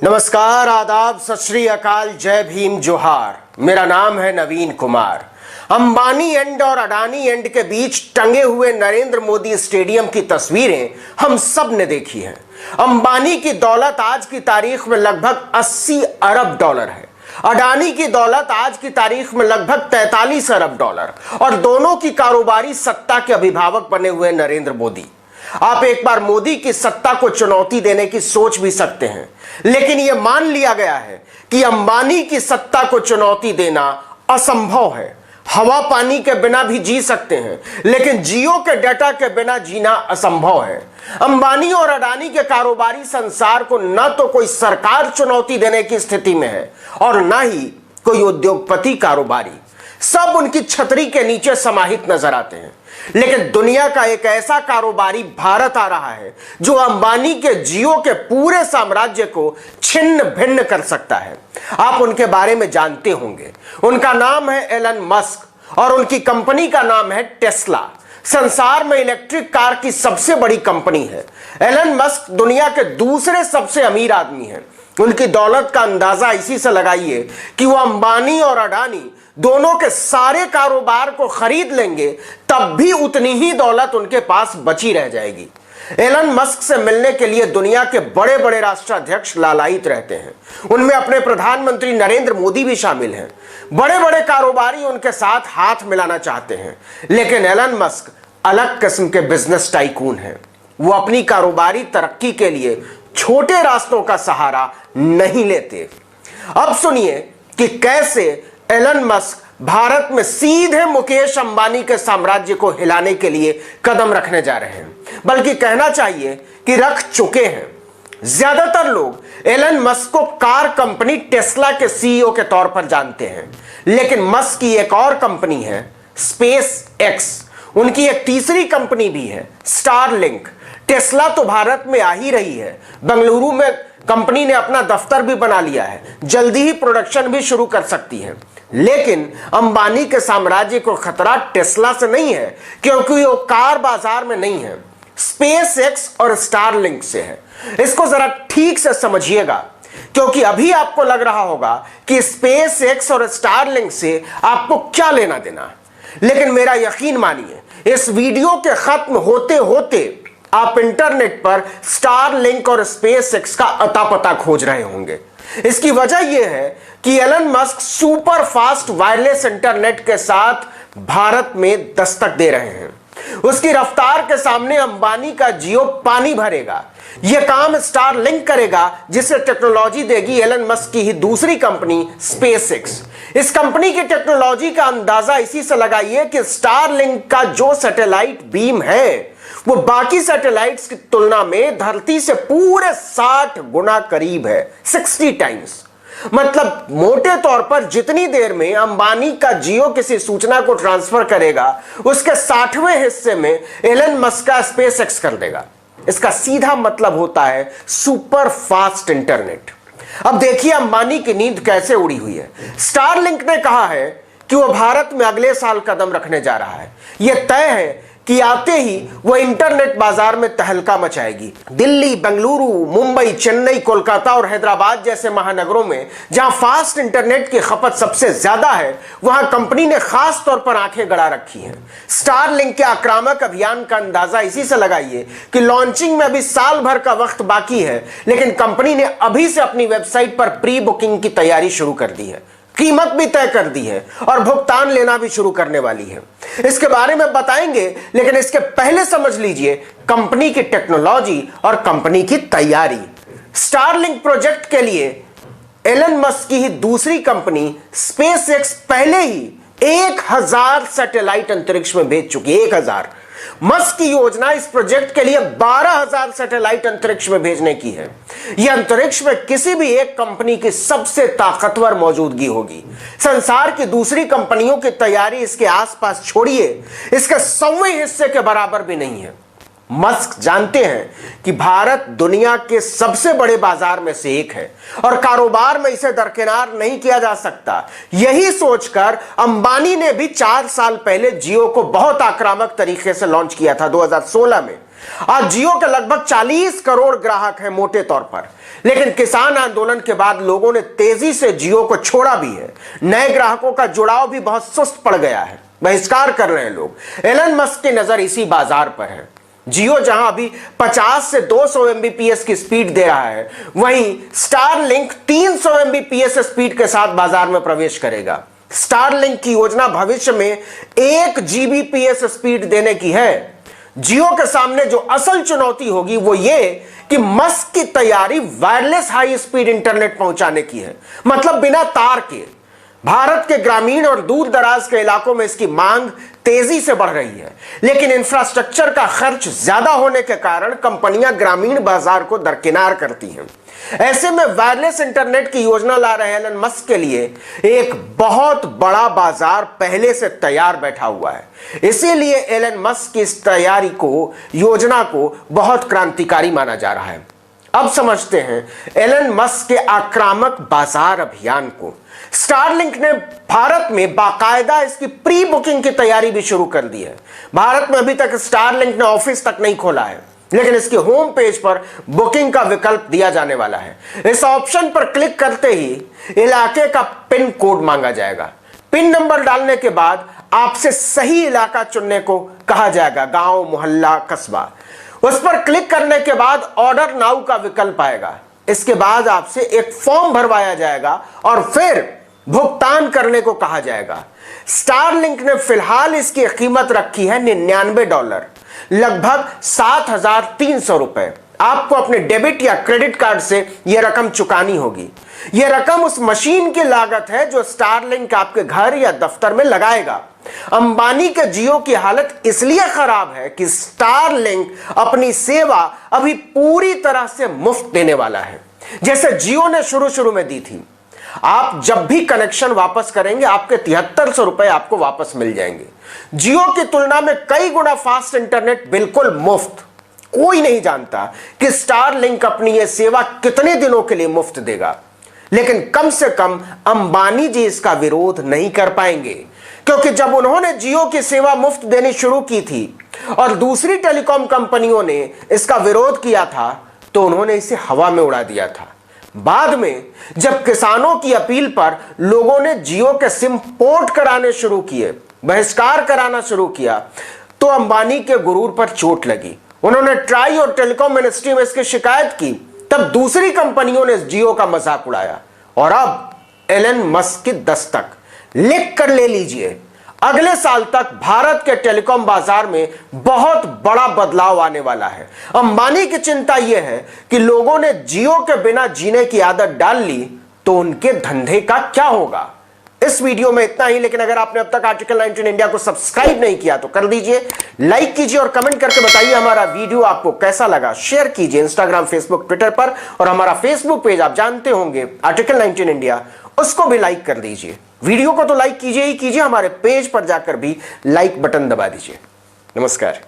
नमस्कार, आदाब, सत श्री अकाल, जय भीम, जोहार। मेरा नाम है नवीन कुमार। अंबानी एंड और अडानी एंड के बीच टंगे हुए नरेंद्र मोदी स्टेडियम की तस्वीरें हम सब ने देखी हैं। अंबानी की दौलत आज की तारीख में लगभग 80 अरब डॉलर है। अडानी की दौलत आज की तारीख में लगभग 43 अरब डॉलर, और दोनों की कारोबारी सत्ता के अभिभावक बने हुए नरेंद्र मोदी। आप एक बार मोदी की सत्ता को चुनौती देने की सोच भी सकते हैं, लेकिन यह मान लिया गया है कि अंबानी की सत्ता को चुनौती देना असंभव है। हवा पानी के बिना भी जी सकते हैं, लेकिन जियो के डाटा के बिना जीना असंभव है। अंबानी और अडानी के कारोबारी संसार को न तो कोई सरकार चुनौती देने की स्थिति में है और न ही कोई उद्योगपति कारोबारी। सब उनकी छतरी के नीचे समाहित नजर आते हैं। लेकिन दुनिया का एक ऐसा कारोबारी भारत आ रहा है जो अंबानी के जियो के पूरे साम्राज्य को छिन्न भिन्न कर सकता है। आप उनके बारे में जानते होंगे। उनका नाम है एलन मस्क और उनकी कंपनी का नाम है टेस्ला। संसार में इलेक्ट्रिक कार की सबसे बड़ी कंपनी है। एलन मस्क दुनिया के दूसरे सबसे अमीर आदमी हैं। उनकी दौलत का अंदाजा इसी से लगाइए कि वो अंबानी और अडानी दोनों के सारे कारोबार को खरीद लेंगे, तब भी उतनी ही दौलत उनके पास बची रह जाएगी। एलन मस्क से मिलने के लिए दुनिया के बड़े बड़े राष्ट्राध्यक्ष लालायित रहते हैं। उनमें अपने प्रधानमंत्री नरेंद्र मोदी भी शामिल हैं। बड़े बड़े कारोबारी उनके साथ हाथ मिलाना चाहते हैं, लेकिन एलन मस्क अलग किस्म के बिजनेस टाइकून हैं। वो अपनी कारोबारी तरक्की के लिए छोटे रास्तों का सहारा नहीं लेते। अब सुनिए कि कैसे एलन मस्क भारत में सीधे मुकेश अंबानी के साम्राज्य को हिलाने के लिए कदम रखने जा रहे हैं, बल्कि कहना चाहिए कि रख चुके हैं। ज्यादातर लोग एलन मस्क को कार कंपनी टेस्ला के सीईओ के तौर पर जानते हैं, लेकिन मस्क की एक और कंपनी है स्पेस एक्स। उनकी एक तीसरी कंपनी भी है स्टारलिंक। टेस्ला तो भारत में आ ही रही है। बेंगलुरु में कंपनी ने अपना दफ्तर भी बना लिया है, जल्दी ही प्रोडक्शन भी शुरू कर सकती है। लेकिन अंबानी के साम्राज्य को खतरा टेस्ला से नहीं है, क्योंकि वो कार बाजार में नहीं है, स्पेस एक्स और स्टारलिंक से है। इसको जरा ठीक से समझिएगा, क्योंकि अभी आपको लग रहा होगा कि स्पेस एक्स और स्टारलिंक से आपको क्या लेना देना, लेकिन मेरा यकीन मानिए, इस वीडियो के खत्म होते होते आप इंटरनेट पर स्टारलिंक और स्पेस एक्स का अता पता खोज रहे होंगे। इसकी वजह यह है कि Elon Musk super fast wireless internet के साथ भारत में दस्तक दे रहे हैं। उसकी रफ्तार के सामने अंबानी का जियो पानी भरेगा। यह काम स्टारलिंक करेगा, जिसे टेक्नोलॉजी देगी एलन मस्क की ही दूसरी कंपनी स्पेसएक्स। इस कंपनी की टेक्नोलॉजी का अंदाजा इसी से लगाइए कि स्टारलिंक का जो सैटेलाइट बीम है वो बाकी सैटेलाइट्स की तुलना में धरती से पूरे 60 गुना करीब है, 60 टाइम्स। मतलब मोटे तौर पर जितनी देर में अंबानी का जियो किसी सूचना को ट्रांसफर करेगा, उसके 60वें हिस्से में एलन मस्क का स्पेसएक्स कर देगा। इसका सीधा मतलब होता है सुपर फास्ट इंटरनेट। अब देखिए अंबानी की नींद कैसे उड़ी हुई है। स्टारलिंक ने कहा है कि वह भारत में अगले साल कदम रखने जा रहा है। यह तय है कि आते ही वह इंटरनेट बाजार में तहलका मचाएगी। दिल्ली, बेंगलुरु, मुंबई, चेन्नई, कोलकाता और हैदराबाद जैसे महानगरों में जहां फास्ट इंटरनेट की खपत सबसे ज्यादा है, वहां कंपनी ने खास तौर पर आंखें गड़ा रखी हैं। स्टारलिंक के आक्रामक अभियान का अंदाजा इसी से लगाइए कि लॉन्चिंग में अभी साल भर का वक्त बाकी है, लेकिन कंपनी ने अभी से अपनी वेबसाइट पर प्री बुकिंग की तैयारी शुरू कर दी है, कीमत भी तय कर दी है और भुगतान लेना भी शुरू करने वाली है। इसके बारे में बताएंगे, लेकिन इसके पहले समझ लीजिए कंपनी की टेक्नोलॉजी और कंपनी की तैयारी। स्टारलिंक प्रोजेक्ट के लिए एलन मस्क की ही दूसरी कंपनी स्पेसएक्स पहले ही 1000 सैटेलाइट अंतरिक्ष में भेज चुकी है। 1000। मस्क की योजना इस प्रोजेक्ट के लिए 12000 सैटेलाइट अंतरिक्ष में भेजने की है। यह अंतरिक्ष में किसी भी एक कंपनी की सबसे ताकतवर मौजूदगी होगी। संसार की दूसरी कंपनियों की तैयारी इसके आसपास छोड़िए, इसके 100वें हिस्से के बराबर भी नहीं है। मस्क जानते हैं कि भारत दुनिया के सबसे बड़े बाजार में से एक है और कारोबार में इसे दरकिनार नहीं किया जा सकता। यही सोचकर अंबानी ने भी 4 साल पहले जियो को बहुत आक्रामक तरीके से लॉन्च किया था 2016 में। आज जियो के लगभग 40 करोड़ ग्राहक हैं मोटे तौर पर, लेकिन किसान आंदोलन के बाद लोगों ने तेजी से जियो को छोड़ा भी है। नए ग्राहकों का जुड़ाव भी बहुत सुस्त पड़ गया है, बहिष्कार कर रहे हैं लोग। एलन मस्क की नजर इसी बाजार पर है। जियो जहां अभी 50 से 200 एमबीपीएस की स्पीड दे रहा है, वहीं स्टारलिंक 300 एमबीपीएस स्पीड के साथ बाजार में प्रवेश करेगा। स्टारलिंक की योजना भविष्य में 1 जीबीपीएस स्पीड देने की है। जियो के सामने जो असल चुनौती होगी वो ये कि मस्क की तैयारी वायरलेस हाई स्पीड इंटरनेट पहुंचाने की है, मतलब बिना तार के। भारत के ग्रामीण और दूर दराज के इलाकों में इसकी मांग तेजी से बढ़ रही है, लेकिन इंफ्रास्ट्रक्चर का खर्च ज्यादा होने के कारण कंपनियां ग्रामीण बाजार को दरकिनार करती हैं। ऐसे में वायरलेस इंटरनेट की योजना ला रहे एलन मस्क के लिए एक बहुत बड़ा बाजार पहले से तैयार बैठा हुआ है। इसीलिए एलन मस्क की इस योजना को बहुत क्रांतिकारी माना जा रहा है। अब समझते हैं एलन मस्क के आक्रामक बाजार अभियान को। स्टारलिंक ने भारत में बाकायदा इसकी प्री बुकिंग की तैयारी भी शुरू कर दी है। भारत में अभी तक स्टारलिंक ने ऑफिस तक नहीं खोला है, लेकिन इसके होम पेज पर बुकिंग का विकल्प दिया जाने वाला है। इस ऑप्शन पर क्लिक करते ही इलाके का पिन कोड मांगा जाएगा। पिन नंबर डालने के बाद आपसे सही इलाका चुनने को कहा जाएगा, गांव, मोहल्ला, कस्बा। उस पर क्लिक करने के बाद ऑर्डर नाउ का विकल्प आएगा। इसके बाद आपसे एक फॉर्म भरवाया जाएगा और फिर भुगतान करने को कहा जाएगा। स्टारलिंक ने फिलहाल इसकी कीमत रखी है $99, लगभग 7,300 रुपए। आपको अपने डेबिट या क्रेडिट कार्ड से यह रकम चुकानी होगी। यह रकम उस मशीन की लागत है जो स्टारलिंक आपके घर या दफ्तर में लगाएगा। अंबानी के जियो की हालत इसलिए खराब है कि स्टारलिंक अपनी सेवा अभी पूरी तरह से मुफ्त देने वाला है, जैसे जियो ने शुरू में दी थी। आप जब भी कनेक्शन वापस करेंगे आपके 7300 रुपए आपको वापस मिल जाएंगे। जियो की तुलना में कई गुना फास्ट इंटरनेट बिल्कुल मुफ्त। कोई नहीं जानता कि स्टारलिंक अपनी यह सेवा कितने दिनों के लिए मुफ्त देगा, लेकिन कम से कम अंबानी जी इसका विरोध नहीं कर पाएंगे, क्योंकि जब उन्होंने जियो की सेवा मुफ्त देनी शुरू की थी और दूसरी टेलीकॉम कंपनियों ने इसका विरोध किया था, तो उन्होंने इसे हवा में उड़ा दिया था। बाद में जब किसानों की अपील पर लोगों ने जियो के सिम पोर्ट कराने शुरू किए, बहिष्कार कराना शुरू किया, तो अंबानी के गुरूर पर चोट लगी। उन्होंने ट्राई और टेलीकॉम मिनिस्ट्री में इसकी शिकायत की। तब दूसरी कंपनियों ने जियो का मजाक उड़ाया और अब एलन मस्क की दस्तक। लिख कर ले लीजिए, अगले साल तक भारत के टेलीकॉम बाजार में बहुत बड़ा बदलाव आने वाला है। अंबानी की चिंता यह है कि लोगों ने जियो के बिना जीने की आदत डाल ली तो उनके धंधे का क्या होगा। इस वीडियो में इतना ही, लेकिन अगर आपने अब तक आर्टिकल 19 इंडिया को सब्सक्राइब नहीं किया तो कर दीजिए, लाइक कीजिए और कमेंट करके बताइए हमारा वीडियो आपको कैसा लगा। शेयर कीजिए इंस्टाग्राम, फेसबुक, ट्विटर पर, और हमारा फेसबुक पेज आप जानते होंगे आर्टिकल 19 इंडिया, उसको भी लाइक कर दीजिए। वीडियो को तो लाइक कीजिए ही कीजिए, हमारे पेज पर जाकर भी लाइक बटन दबा दीजिए। नमस्कार।